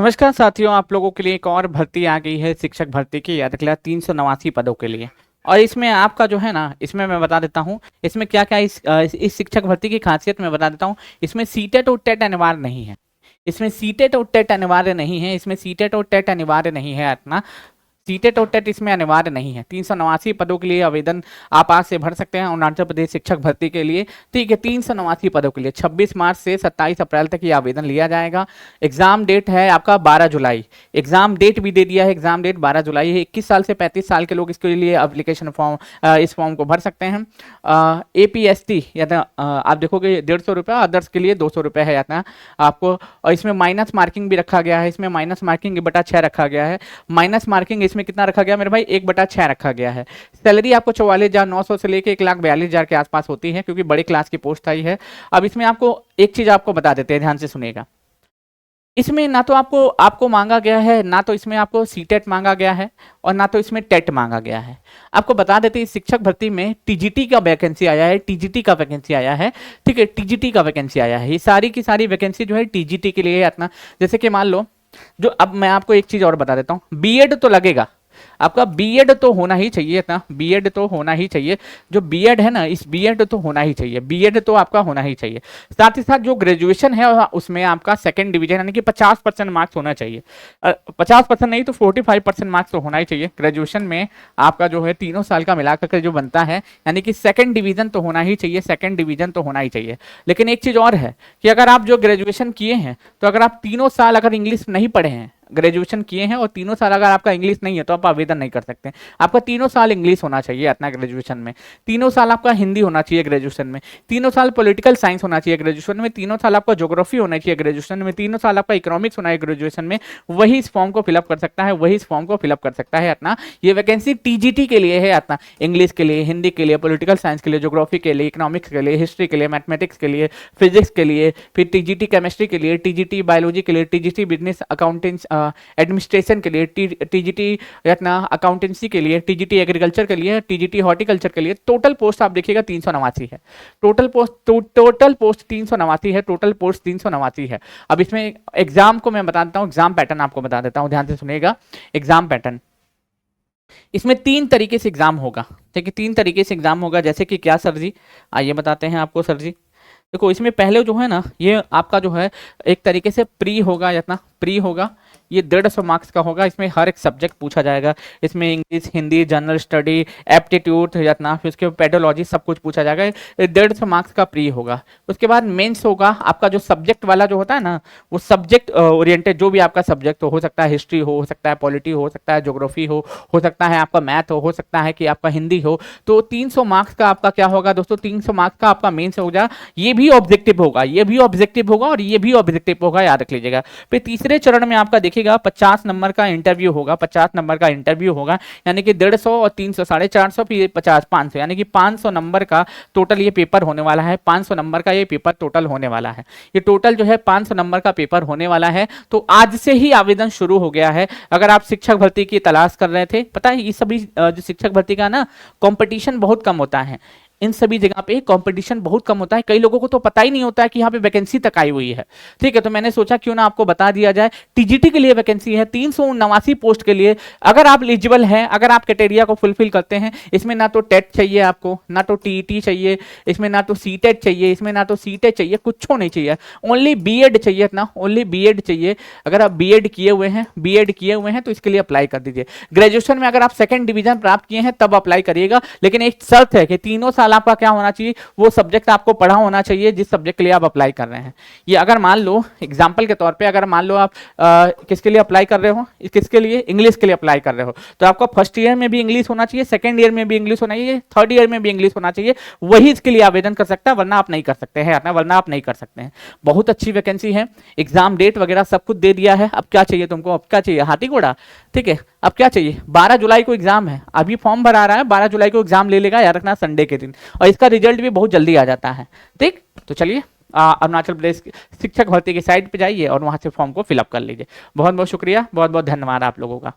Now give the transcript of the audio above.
नमस्कार साथियों, आप लोगों के लिए एक और भर्ती आ गई है शिक्षक भर्ती की। याद रखिएगा 389 पदों के लिए। और इसमें आपका जो है ना, इसमें मैं बता देता हूँ इसमें क्या क्या इस शिक्षक भर्ती की खासियत मैं बता देता हूँ। इसमें सीटेट और टेट अनिवार्य नहीं है। इसमें सीटेट और टेट अनिवार्य नहीं है। इसमें सीटेट और टेट अनिवार्य नहीं है अपना। सीटेट और टेट इसमें अनिवार्य नहीं है। 389 पदों के लिए आवेदन आप आज से भर सकते हैं अरुणाचल प्रदेश शिक्षक भर्ती के लिए। ठीक है, 389 पदों के लिए 26 मार्च से 27 अप्रैल तक ये आवेदन लिया जाएगा। एग्जाम डेट है आपका 12 जुलाई। एग्जाम डेट भी दे दिया है, एग्जाम डेट 12 जुलाई है। 21 साल से 35 साल के लोग इसके लिए एप्लीकेशन फॉर्म इस फॉर्म को भर सकते हैं। APST या आप देखोगे 150 रुपये, अदर्स के लिए 200 रुपये है यातना आपको। और इसमें माइनस मार्किंग भी रखा गया है। इसमें माइनस मार्किंग 1/6 रखा गया है। माइनस मार्किंग इसमें कितना रखा गया मेरे भाई, 1/6 रखा गया है। सैलरी आपको 44,900 से लेके 1,42,000 के आसपास होती है, क्योंकि बड़ी क्लास की पोस्ट आई है। अब इसमें आपको एक चीज आपको बता देते हैं, ध्यान से सुनिएगा। इसमें ना तो आपको आपको मांगा गया है, ना तो इसमें आपको सीटेट मांगा गया है, और ना तो इसमें टेट मांगा गया है। आपको बता देते हैं शिक्षक भर्ती में टीजीटी का वैकेंसी आया है। टीजीटी का वैकेंसी आया है। ठीक है, टीजीटी का वैकेंसी आया है। ये सारी की सारी वैकेंसी जो है टीजीटी के लिए है अपना। जैसे कि मान लो, जो अब मैं आपको एक चीज और बता देता हूँ, बीएड तो लगेगा आपका। बीएड तो होना ही चाहिए ना, बीएड तो होना ही चाहिए। जो बीएड है ना, इस बीएड तो होना ही चाहिए। बीएड तो आपका होना ही चाहिए। साथ ही साथ जो ग्रेजुएशन है उसमें आपका सेकंड डिवीजन यानी कि 50% मार्क्स होना चाहिए। 50% नहीं तो 45% मार्क्स तो होना ही चाहिए ग्रेजुएशन में। आपका जो है तीनों साल का मिलाकर के जो बनता है, यानी कि सेकंड डिवीजन तो होना ही चाहिए। सेकंड डिवीजन तो होना ही चाहिए। लेकिन एक चीज और है कि अगर आप जो ग्रेजुएशन किए हैं, तो अगर आप तीनों साल अगर इंग्लिश नहीं पढ़े हैं, ग्रेजुएशन किए हैं और तीनों साल अगर आपका इंग्लिश नहीं है, तो आप आवेदन नहीं कर सकते। आपका तीनों साल इंग्लिश होना चाहिए अपना ग्रेजुएशन में। तीनों साल आपका हिंदी होना चाहिए ग्रेजुएशन में। तीनों साल पॉलिटिकल साइंस होना चाहिए ग्रेजुएशन में। तीनों साल आपका ज्योग्राफी होना चाहिए ग्रेजुएशन में। तीनों साल आपका इकोनॉमिक्स होना है ग्रेजुएशन में। वही इस फॉर्म को फिलअप कर सकता है, वही इस फॉर्म को फिलअप कर सकता है अपना। ये वैकेंसी टीजीटी के लिए है अपना। इंग्लिश के लिए, हिंदी के लिए, पॉलिटिकल साइंस के लिए, ज्योग्राफी के लिए, इकोनॉमिक्स के लिए, हिस्ट्री के लिए, मैथमेटिक्स के लिए, फिजिक्स के लिए, फिर टीजीटी केमिस्ट्री के लिए, टीजीटी बायोलॉजी के लिए, टीजीटी बिजनेस अकाउंटेंस एडमिनिस्ट्रेशन के लिए, टीजीटी अपना अकाउंटेंसी के लिए, टीजीटी एग्रीकल्चर के लिए, टीजीटी हॉर्टिकल्चर के लिए। टोटल पोस्ट आप देखिएगा 389 है। टोटल पोस्ट 389 है। टोटल पोस्ट 389 है। अब इसमें एग्जाम को मैं बता देता हूं, एग्जाम पैटर्न आपको बता देता हूं, ध्यान से सुनिएगा। एग्जाम पैटर्न इसमें 3 तरीके से एग्जाम होगा। ठीक है, 3 तरीके से एग्जाम होगा। जैसे कि क्या सर जी, आइए बताते हैं आपको सर जी। देखो, इसमें पहले जो है ना, ये आपका जो है एक तरीके से प्री होगा, जितना प्री होगा ये 150 मार्क्स का होगा। इसमें हर एक सब्जेक्ट पूछा जाएगा। इसमें English, Hindi, general study, aptitude जितना, फिर उसके पेडोलॉजी सब कुछ पूछा जाएगा। 150 मार्क्स का प्री होगा। उसके बाद मेंस होगा। आपका जो सब्जेक्ट वाला जो होता है ना, वो सब्जेक्ट ओरिएंटेड जो भी आपका सब्जेक्ट हो सकता है, हिस्ट्री हो सकता है, पॉलिटी हो सकता है, ज्योग्राफी हो सकता है आपका मैथ हो सकता है कि आपका हिंदी हो। तो 300 मार्क्स का आपका क्या होगा दोस्तों, 300 मार्क्स का आपका मेंस हो जाए। ये भी ऑब्जेक्टिव होगा, ये भी ऑब्जेक्टिव होगा और ये भी ऑब्जेक्टिव होगा, याद रख लीजिएगा। फिर तीसरे चरण में आपका देखिएगा 50 नंबर का इंटरव्यू होगा। 50 नंबर का इंटरव्यू होगा, यानी कि 150 और 300 450, फिर 50 500, यानी कि 500 नंबर का टोटल ये पेपर होने वाला है। 500 नंबर का ये पेपर टोटल होने वाला है। ये टोटल जो है 500 नंबर का पेपर होने वाला है। तो आज से ही आवेदन शुरू हो गया है। अगर आप शिक्षक भर्ती की तलाश कर रहे थे, पता है ये सभी जो शिक्षक भर्ती का ना कंपटीशन बहुत कम होता है। इन सभी जगह पे कंपटीशन बहुत कम होता है। कई लोगों को तो पता ही नहीं होता है कि यहाँ पे वैकेंसी तक आई हुई है। ठीक है, तो मैंने सोचा क्यों ना आपको बता दिया जाए। टीजीटी के लिए वैकेंसी है 389 पोस्ट के लिए। अगर आप एलिजिबल हैं, अगर आप क्राइटेरिया को फुलफिल करते हैं, इसमें ना तो टेट चाहिए आपको, ना तो टीईटी चाहिए, इसमें ना तो सीटेट चाहिए, इसमें ना तो सीटेट चाहिए, कुछ नहीं चाहिए। ओनली बीएड चाहिए ना, ओनली बीएड चाहिए। अगर आप बीएड किए हुए हैं, बीएड किए हुए हैं तो इसके लिए अप्लाई कर दीजिए। ग्रेजुएशन में अगर आप सेकंड डिवीजन प्राप्त किए हैं तब अप्लाई करिएगा। लेकिन एक शर्त है कि तीनों साल आपका क्या होना चाहिए, वो सब्जेक्ट आपको पढ़ा होना चाहिए जिस सब्जेक्ट के लिए आप अप्लाई कर रहे हैं। ये अगर मान लो एग्जांपल के तौर पे, अगर मान लो आप किसके लिए अप्लाई कर रहे हो, किसके लिए, इंग्लिश के लिए अप्लाई कर रहे हो, तो आपका फर्स्ट ईयर में भी इंग्लिश होना चाहिए, सेकंड ईयर में भी इंग्लिश होना चाहिए, थर्ड ईयर में भी इंग्लिश होना चाहिए। वही इसके लिए आवेदन कर सकता है, वरना आप नहीं कर सकते हैं, वरना आप नहीं कर सकते हैं। बहुत अच्छी वैकेंसी है। एग्जाम डेट वगैरह सब कुछ दे दिया है। अब क्या चाहिए तुमको, अब क्या चाहिए, हाथी घोड़ा। ठीक है, अब क्या चाहिए, 12 जुलाई को एग्जाम है। अभी फॉर्म भरा रहा है, 12 जुलाई को एग्जाम ले लेगा, याद रखना संडे के दिन, और इसका रिजल्ट भी बहुत जल्दी आ जाता है। ठीक, तो चलिए अरुणाचल प्रदेश शिक्षक भर्ती की साइट पे जाइए और वहां से फॉर्म को फिलअप कर लीजिए। बहुत बहुत शुक्रिया, बहुत बहुत धन्यवाद आप लोगों का।